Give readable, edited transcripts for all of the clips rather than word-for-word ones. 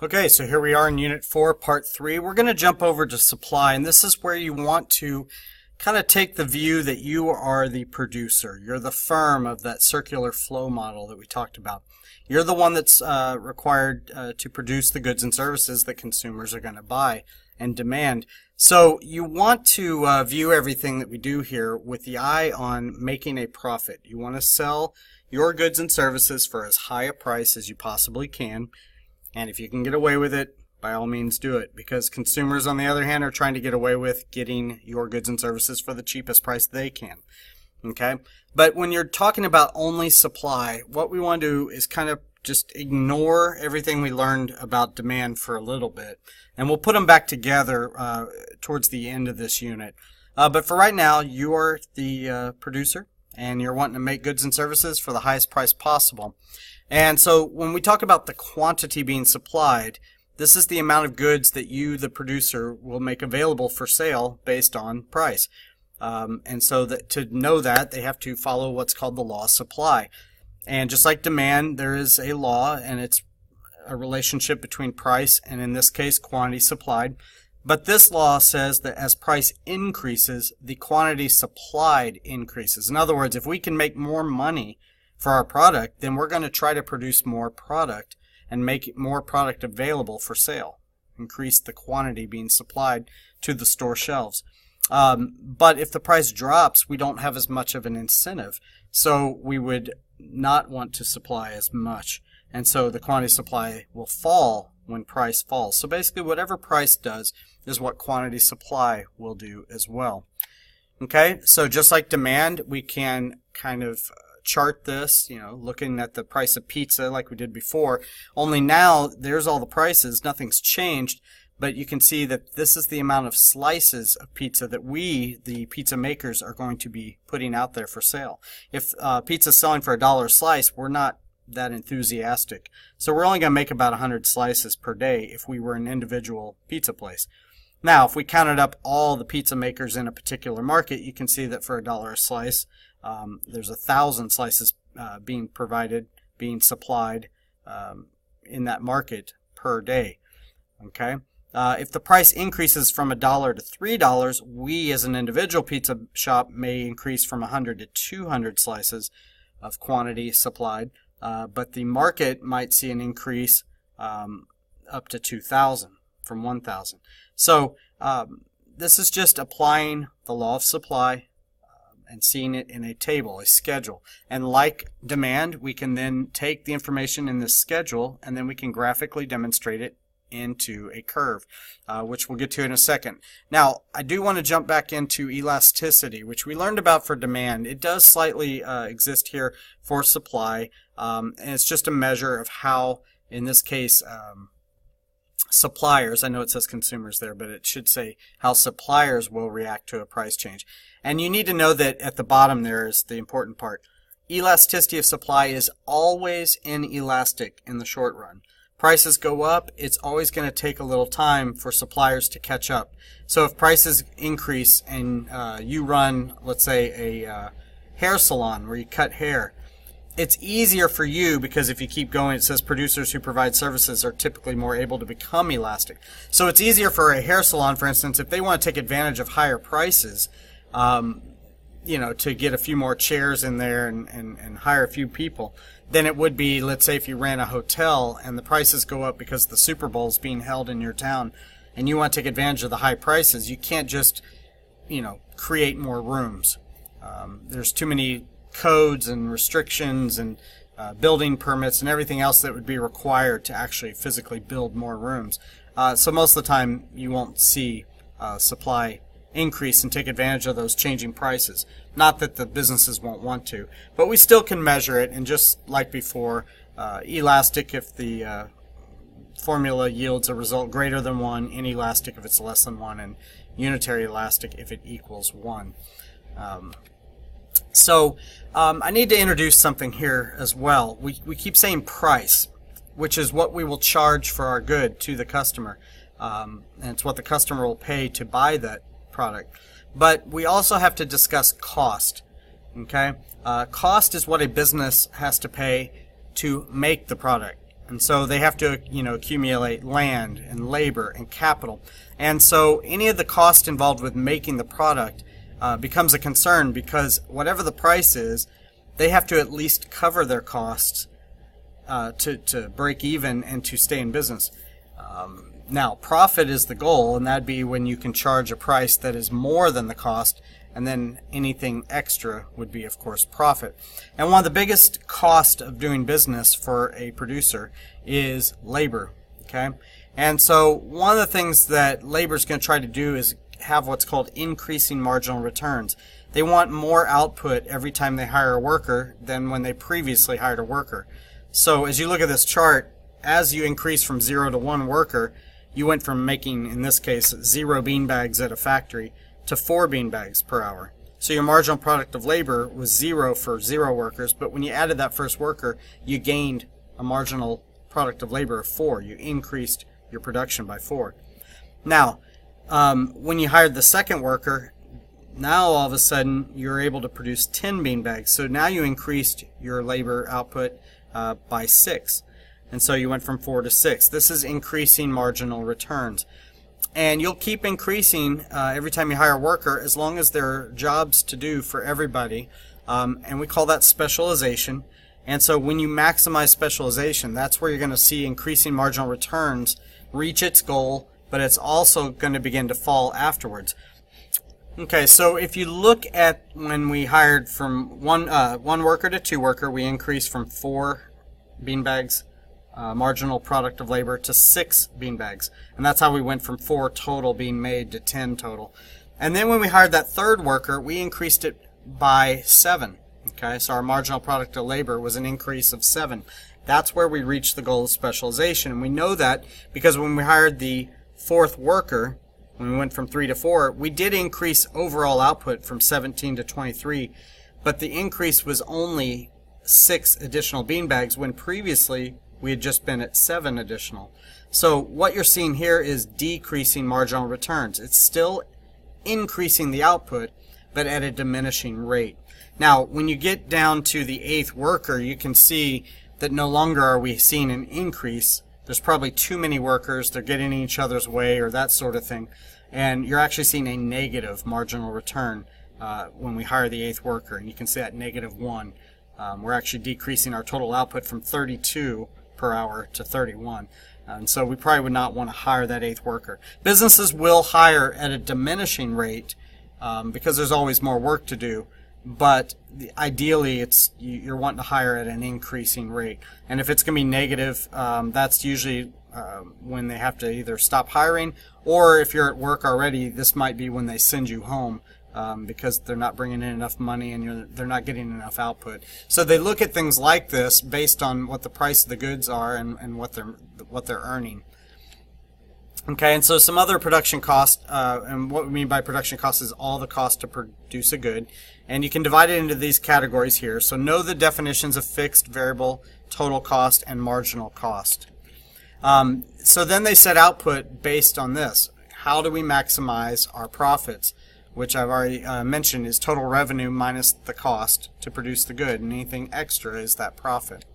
Okay, so here we are in Unit 4, Part 3. We're going to jump over to supply, and this is where you want to kind of take the view that you are the producer. You're the firm of that circular flow model that we talked about. You're the one that's required to produce the goods and services that consumers are going to buy and demand. So you want to view everything that we do here with the eye on making a profit. You want to sell your goods and services for as high a price as you possibly can. And if you can get away with it, by all means do it, because consumers, on the other hand, are trying to get away with getting your goods and services for the cheapest price they can. Okay? But when you're talking about only supply, what we want to do is kind of just ignore everything we learned about demand for a little bit, and we'll put them back together towards the end of this unit. But for right now, you are the producer, and you're wanting to make goods and services for the highest price possible. And so when we talk about the quantity being supplied, this is the amount of goods that you, the producer, will make available for sale based on price. And so that to know that, they have to follow what's called the law of supply. And just like demand, there is a law, and it's a relationship between price and, in this case, quantity supplied. But this law says that as price increases, the quantity supplied increases. In other words, if we can make more money for our product, then we're going to try to produce more product and make more product available for sale. Increase the quantity being supplied to the store shelves. But if the price drops, we don't have as much of an incentive. So we would not want to supply as much. And so the quantity supply will fall when price falls. So basically whatever price does is what quantity supply will do as well. Okay, so just like demand, we can kind of chart this, looking at the price of pizza like we did before, only now there's all the prices, nothing's changed, but you can see that this is the amount of slices of pizza that we, the pizza makers, are going to be putting out there for sale. If pizza's selling for $1 a slice, we're not that enthusiastic. So we're only going to make about 100 slices per day if we were an individual pizza place. Now, if we counted up all the pizza makers in a particular market, you can see that for $1 a slice, there's 1,000 slices being supplied in that market per day. Okay. If the price increases from $1 to $3, we as an individual pizza shop may increase from 100 to 200 slices of quantity supplied, but the market might see an increase up to 2,000 from 1,000. So this is just applying the law of supply and seeing it in a table, a schedule. And like demand, we can then take the information in this schedule and then we can graphically demonstrate it into a curve, which we'll get to in a second. Now, I do want to jump back into elasticity, which we learned about for demand. It does slightly exist here for supply, and it's just a measure of how, in this case, suppliers, I know it says consumers there, but it should say how suppliers will react to a price change. And you need to know that at the bottom there is the important part. Elasticity of supply is always inelastic in the short run. Prices go up, it's always going to take a little time for suppliers to catch up. So if prices increase and you run, let's say, a hair salon where you cut hair, it's easier for you because if you keep going, it says producers who provide services are typically more able to become elastic. So it's easier for a hair salon, for instance, if they want to take advantage of higher prices, to get a few more chairs in there and hire a few people, than it would be, let's say, if you ran a hotel and the prices go up because the Super Bowl is being held in your town and you want to take advantage of the high prices. You can't just, create more rooms. There's too many codes and restrictions and building permits and everything else that would be required to actually physically build more rooms. So most of the time you won't see supply increase and take advantage of those changing prices. Not that the businesses won't want to, but we still can measure it, and just like before, elastic if the formula yields a result greater than 1, inelastic if it's less than 1, and unitary elastic if it equals 1. So I need to introduce something here as well. We keep saying price, which is what we will charge for our good to the customer, and it's what the customer will pay to buy that product. But we also have to discuss cost. Okay, cost is what a business has to pay to make the product. And so they have to, accumulate land and labor and capital. And so any of the cost involved with making the product becomes a concern, because whatever the price is, they have to at least cover their costs to break even and to stay in business. Now, profit is the goal, and that'd be when you can charge a price that is more than the cost, and then anything extra would be, of course, profit. And one of the biggest costs of doing business for a producer is labor. Okay, and so one of the things that labor is going to try to do is have what's called increasing marginal returns. They want more output every time they hire a worker than when they previously hired a worker. So as you look at this chart, as you increase from 0 to 1 worker, you went from making, in this case, 0 beanbags at a factory to 4 beanbags per hour. So your marginal product of labor was 0 for 0 workers, but when you added that first worker, you gained a marginal product of labor of 4. You increased your production by 4. Now, when you hired the second worker, now all of a sudden you're able to produce 10 beanbags. So now you increased your labor output by 6. And so you went from 4 to 6. This is increasing marginal returns. And you'll keep increasing every time you hire a worker, as long as there are jobs to do for everybody. And we call that specialization. And so when you maximize specialization, that's where you're going to see increasing marginal returns reach its goal, but it's also going to begin to fall afterwards. Okay, so if you look at when we hired from one worker to 2 worker, we increased from 4 beanbags marginal product of labor to 6 beanbags. And that's how we went from 4 total being made to 10 total. And then when we hired that third worker, we increased it by 7. Okay, so our marginal product of labor was an increase of 7. That's where we reached the goal of specialization. And we know that because when we hired the 4th worker, when we went from 3 to 4, we did increase overall output from 17 to 23, but the increase was only 6 additional beanbags when previously we had just been at 7 additional. So what you're seeing here is decreasing marginal returns. It's still increasing the output, but at a diminishing rate. Now, when you get down to the 8th worker, you can see that no longer are we seeing an increase. There's probably too many workers, they're getting in each other's way or that sort of thing. And you're actually seeing a negative marginal return when we hire the 8th worker. And you can see that -1. We're actually decreasing our total output from 32 per hour to 31. And so we probably would not want to hire that 8th worker. Businesses will hire at a diminishing rate because there's always more work to do. But ideally, you're wanting to hire at an increasing rate. And if it's going to be negative, that's usually when they have to either stop hiring, or if you're at work already, this might be when they send you home because they're not bringing in enough money and they're not getting enough output. So they look at things like this based on what the price of the goods are and what they're earning. Okay, and so some other production costs, and what we mean by production costs is all the cost to produce a good. And you can divide it into these categories here. So know the definitions of fixed, variable, total cost, and marginal cost. So then they set output based on this. How do we maximize our profits? Which I've already mentioned is total revenue minus the cost to produce the good, and anything extra is that profit.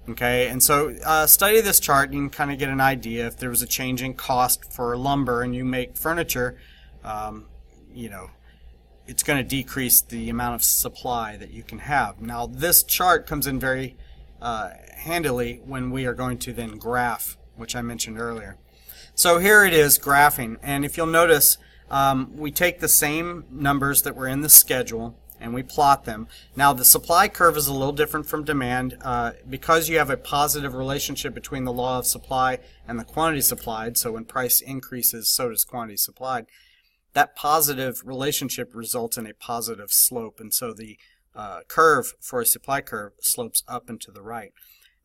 Okay, and so study this chart. You can kind of get an idea if there was a change in cost for lumber and you make furniture, it's going to decrease the amount of supply that you can have. Now this chart comes in very handily when we are going to then graph, which I mentioned earlier. So here it is, graphing, and if you'll notice, we take the same numbers that were in the schedule and we plot them. Now the supply curve is a little different from demand because you have a positive relationship between the law of supply and the quantity supplied. So when price increases, so does quantity supplied. That positive relationship results in a positive slope, and so the curve for a supply curve slopes up and to the right.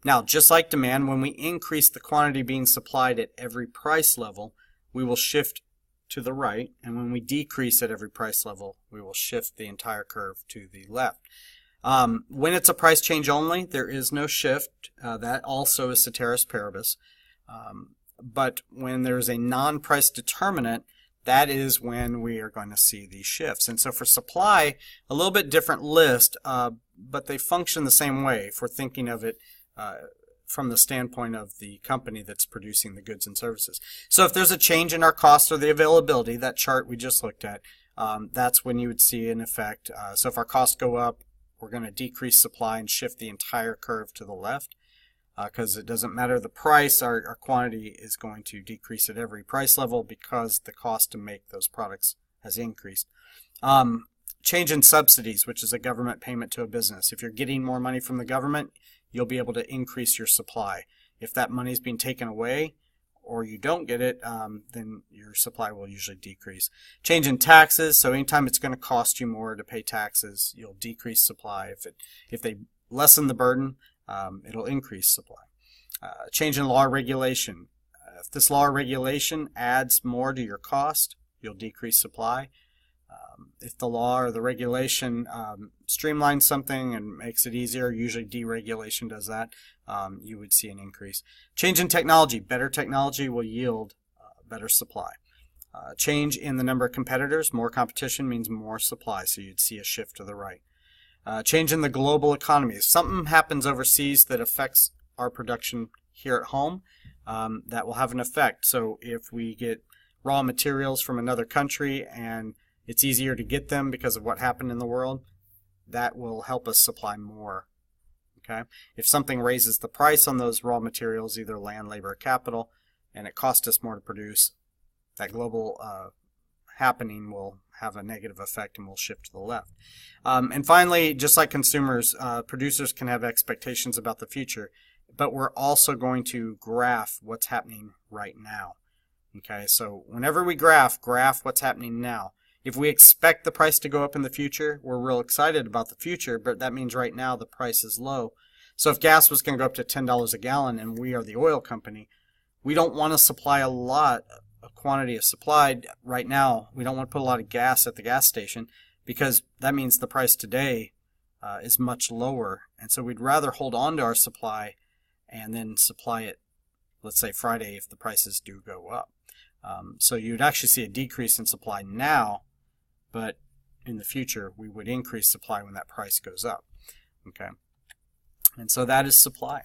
Now, just like demand, when we increase the quantity being supplied at every price level, we will shift to the right, and when we decrease at every price level, we will shift the entire curve to the left. When it's a price change only, there is no shift. That also is ceteris paribus. But when there's a non-price determinant, that is when we are going to see these shifts. And so for supply, a little bit different list, but they function the same way if we're thinking of it from the standpoint of the company that's producing the goods and services. So if there's a change in our cost or the availability, that chart we just looked at, that's when you would see an effect. So if our costs go up, we're going to decrease supply and shift the entire curve to the left, because it doesn't matter the price, our quantity is going to decrease at every price level because the cost to make those products has increased. Change in subsidies, which is a government payment to a business. If you're getting more money from the government, you'll be able to increase your supply. If that money is being taken away or you don't get it, then your supply will usually decrease. Change in taxes, so anytime it's going to cost you more to pay taxes, you'll decrease supply. If they lessen the burden, it'll increase supply. Change in law or regulation. If this law or regulation adds more to your cost, you'll decrease supply. If the law or the regulation streamlines something and makes it easier, usually deregulation does that, you would see an increase. Change in technology. Better technology will yield better supply. Change in the number of competitors. More competition means more supply, so you'd see a shift to the right. Change in the global economy. If something happens overseas that affects our production here at home, that will have an effect. So if we get raw materials from another country and it's easier to get them because of what happened in the world, that will help us supply more. Okay? If something raises the price on those raw materials, either land, labor, or capital, and it costs us more to produce, that global happening will have a negative effect and will shift to the left. And finally, just like consumers, producers can have expectations about the future, but we're also going to graph what's happening right now. Okay, so whenever we graph what's happening now. If we expect the price to go up in the future, we're real excited about the future, but that means right now the price is low. So if gas was going to go up to $10 a gallon and we are the oil company, we don't want to supply a quantity of supply right now. We don't want to put a lot of gas at the gas station because that means the price today is much lower. And so we'd rather hold on to our supply and then supply it, let's say Friday, if the prices do go up. So you'd actually see a decrease in supply now, but in the future we would increase supply when that price goes up. Okay, and so that is supply.